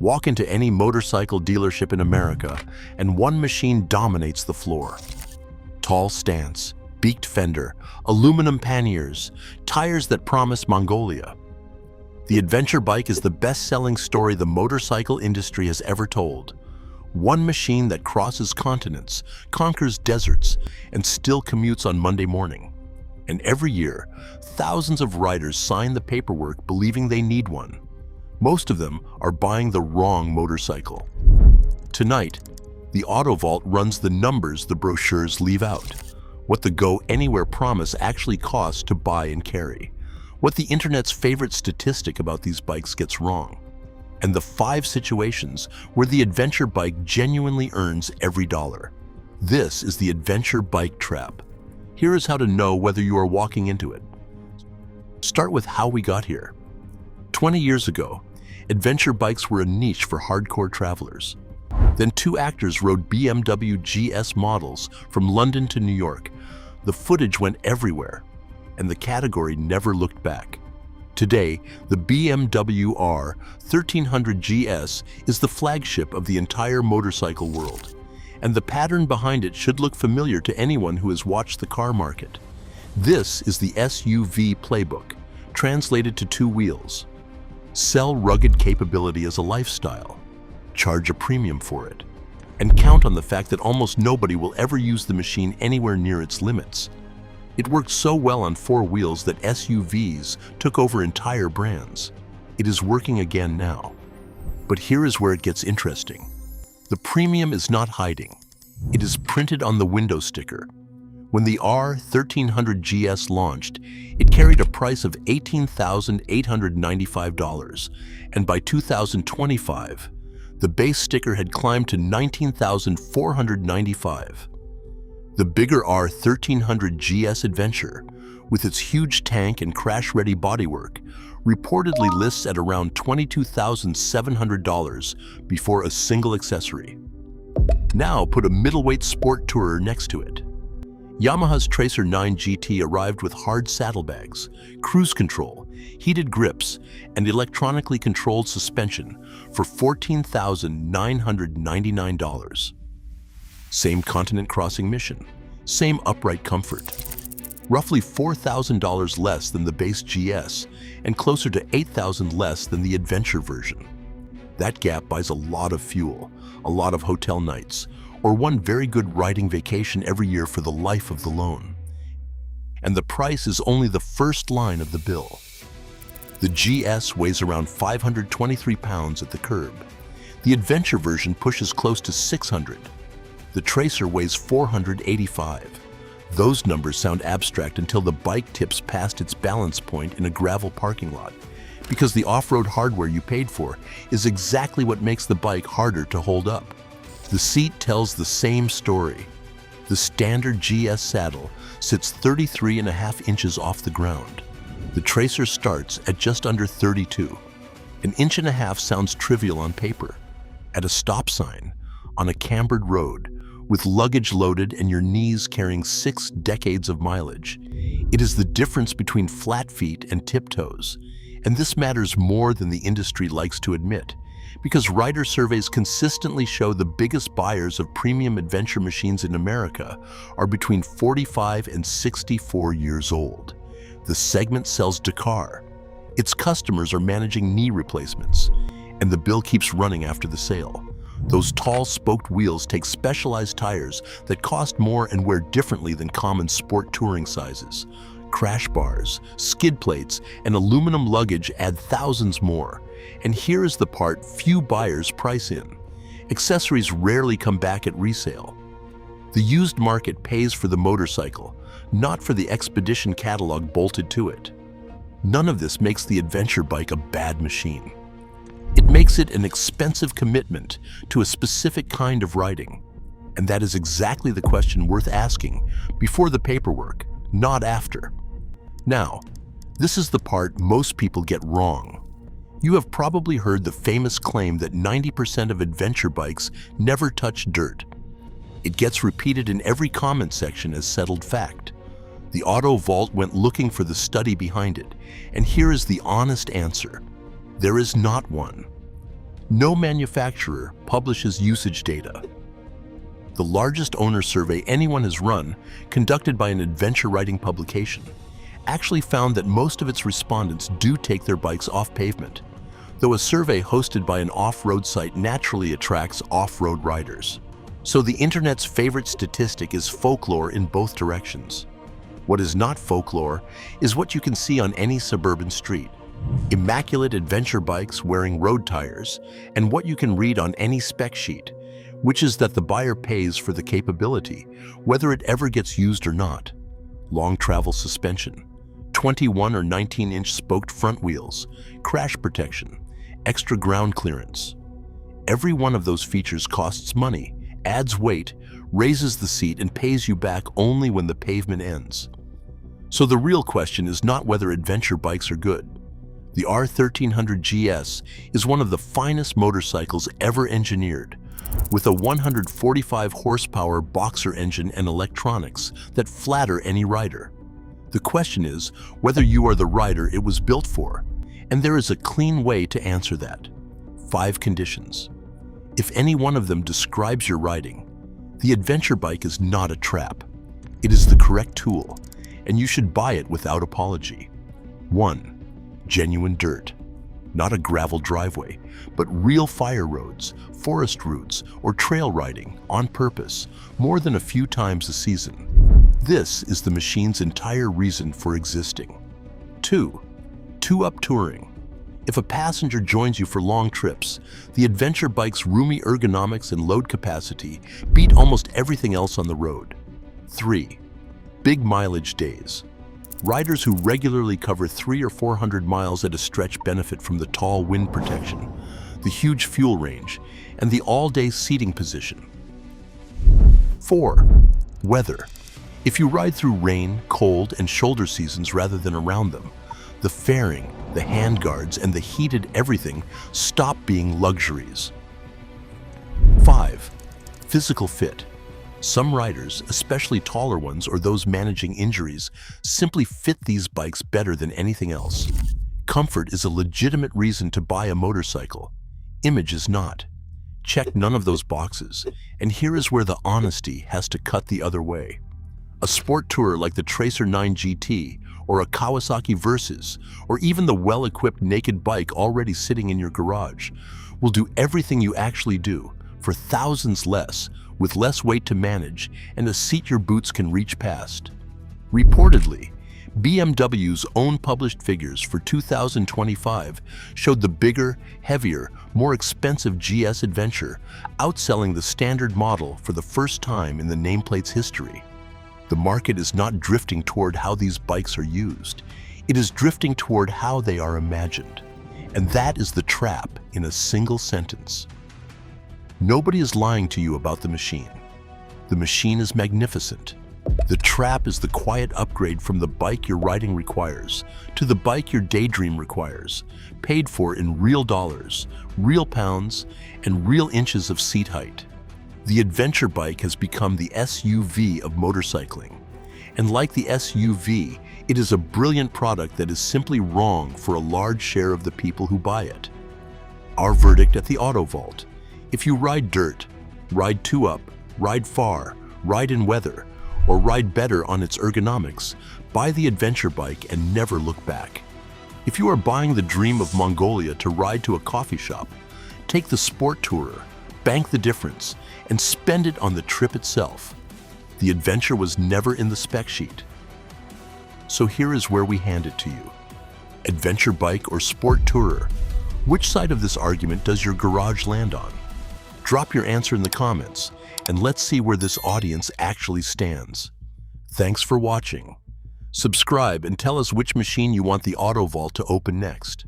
Walk into any motorcycle dealership in America, and one machine dominates the floor. Tall stance, beaked fender, aluminum panniers, tires that promise Mongolia. The adventure bike is the best-selling story the motorcycle industry has ever told. One machine that crosses continents, conquers deserts, and still commutes on Monday morning. And every year, thousands of riders sign the paperwork believing they need one. Most of them are buying the wrong motorcycle. Tonight, the Auto Vault runs the numbers the brochures leave out. What the Go Anywhere promise actually costs to buy and carry. What the internet's favorite statistic about these bikes gets wrong. And the 5 situations where the adventure bike genuinely earns every dollar. This is the adventure bike trap. Here is how to know whether you are walking into it. Start with how we got here. 20 years ago, adventure bikes were a niche for hardcore travelers. Then 2 actors rode BMW GS models from London to New York. The footage went everywhere, and the category never looked back. Today, the BMW R 1300 GS is the flagship of the entire motorcycle world, and the pattern behind it should look familiar to anyone who has watched the car market. This is the SUV Playbook, translated to 2 wheels. Sell rugged capability as a lifestyle, charge a premium for it, and count on the fact that almost nobody will ever use the machine anywhere near its limits. It worked so well on 4 wheels that SUVs took over entire brands. It is working again now. But here is where it gets interesting. The premium is not hiding. It is printed on the window sticker. When the R 1300 GS launched, it carried a price of $18,895, and by 2025, the base sticker had climbed to $19,495. The bigger R 1300 GS Adventure, with its huge tank and crash-ready bodywork, reportedly lists at around $22,700 before a single accessory. Now put a middleweight sport tourer next to it. Yamaha's Tracer 9 GT arrived with hard saddlebags, cruise control, heated grips, and electronically controlled suspension for $14,999. Same continent crossing mission, same upright comfort. Roughly $4,000 less than the base GS and closer to $8,000 less than the adventure version. That gap buys a lot of fuel, a lot of hotel nights, or one very good riding vacation every year for the life of the loan. And the price is only the first line of the bill. The GS weighs around 523 pounds at the curb. The adventure version pushes close to 600. The Tracer weighs 485. Those numbers sound abstract until the bike tips past its balance point in a gravel parking lot, because the off-road hardware you paid for is exactly what makes the bike harder to hold up. The seat tells the same story. The standard GS saddle sits 33.5 inches off the ground. The Tracer starts at just under 32. An inch and a half sounds trivial on paper. At a stop sign, on a cambered road, with luggage loaded and your knees carrying 6 decades of mileage, it is the difference between flat feet and tiptoes. And this matters more than the industry likes to admit, because rider surveys consistently show the biggest buyers of premium adventure machines in America are between 45 and 64 years old. The segment sells Dakar. Its customers are managing knee replacements, and the bill keeps running after the sale. Those tall spoked wheels take specialized tires that cost more and wear differently than common sport touring sizes. Crash bars, skid plates, and aluminum luggage add thousands more. And here is the part few buyers price in. Accessories rarely come back at resale. The used market pays for the motorcycle, not for the expedition catalog bolted to it. None of this makes the adventure bike a bad machine. It makes it an expensive commitment to a specific kind of riding. And that is exactly the question worth asking before the paperwork, not after. Now, this is the part most people get wrong. You have probably heard the famous claim that 90% of adventure bikes never touch dirt. It gets repeated in every comment section as settled fact. The Auto Vault went looking for the study behind it, and here is the honest answer. There is not one. No manufacturer publishes usage data. The largest owner survey anyone has run, conducted by an adventure writing publication, actually found that most of its respondents do take their bikes off pavement, though a survey hosted by an off-road site naturally attracts off-road riders. So the internet's favorite statistic is folklore in both directions. What is not folklore is what you can see on any suburban street. Immaculate adventure bikes wearing road tires, and what you can read on any spec sheet, which is that the buyer pays for the capability, whether it ever gets used or not. Long travel suspension, 21 or 19-inch spoked front wheels, crash protection, extra ground clearance. Every one of those features costs money, adds weight, raises the seat, and pays you back only when the pavement ends. So the real question is not whether adventure bikes are good. The R1300 GS is one of the finest motorcycles ever engineered, with a 145 horsepower boxer engine and electronics that flatter any rider. The question is whether you are the rider it was built for, and there is a clean way to answer that. 5 conditions. If any one of them describes your riding, the adventure bike is not a trap. It is the correct tool, and you should buy it without apology. 1. Genuine dirt. Not a gravel driveway, but real fire roads, forest routes, or trail riding on purpose, more than a few times a season. This is the machine's entire reason for existing. 2. Two-up touring. If a passenger joins you for long trips, the adventure bike's roomy ergonomics and load capacity beat almost everything else on the road. 3. Big mileage days. Riders who regularly cover 300 or 400 miles at a stretch benefit from the tall wind protection, the huge fuel range, and the all-day seating position. 4. Weather. If you ride through rain, cold, and shoulder seasons rather than around them, the fairing, the handguards, and the heated everything stop being luxuries. 5. Physical fit. Some riders, especially taller ones or those managing injuries, simply fit these bikes better than anything else. Comfort is a legitimate reason to buy a motorcycle. Image is not. Check none of those boxes, and here is where the honesty has to cut the other way. A sport tourer like the Tracer 9 GT, or a Kawasaki Versys, or even the well-equipped naked bike already sitting in your garage, will do everything you actually do, for thousands less, with less weight to manage and a seat your boots can reach past. Reportedly, BMW's own published figures for 2025 showed the bigger, heavier, more expensive GS Adventure outselling the standard model for the first time in the nameplate's history. The market is not drifting toward how these bikes are used. It is drifting toward how they are imagined. And that is the trap in a single sentence. Nobody is lying to you about the machine. The machine is magnificent. The trap is the quiet upgrade from the bike your riding requires to the bike your daydream requires, paid for in real dollars, real pounds, and real inches of seat height. The adventure bike has become the SUV of motorcycling. And like the SUV, it is a brilliant product that is simply wrong for a large share of the people who buy it. Our verdict at the Auto Vault: if you ride dirt, ride two-up, ride far, ride in weather, or ride better on its ergonomics, buy the adventure bike and never look back. If you are buying the dream of Mongolia to ride to a coffee shop, take the sport tourer, bank the difference, and spend it on the trip itself. The adventure was never in the spec sheet. So here is where we hand it to you. Adventure bike or sport tourer? Which side of this argument does your garage land on? Drop your answer in the comments, and let's see where this audience actually stands. Thanks for watching. Subscribe and tell us which machine you want the Auto Vault to open next.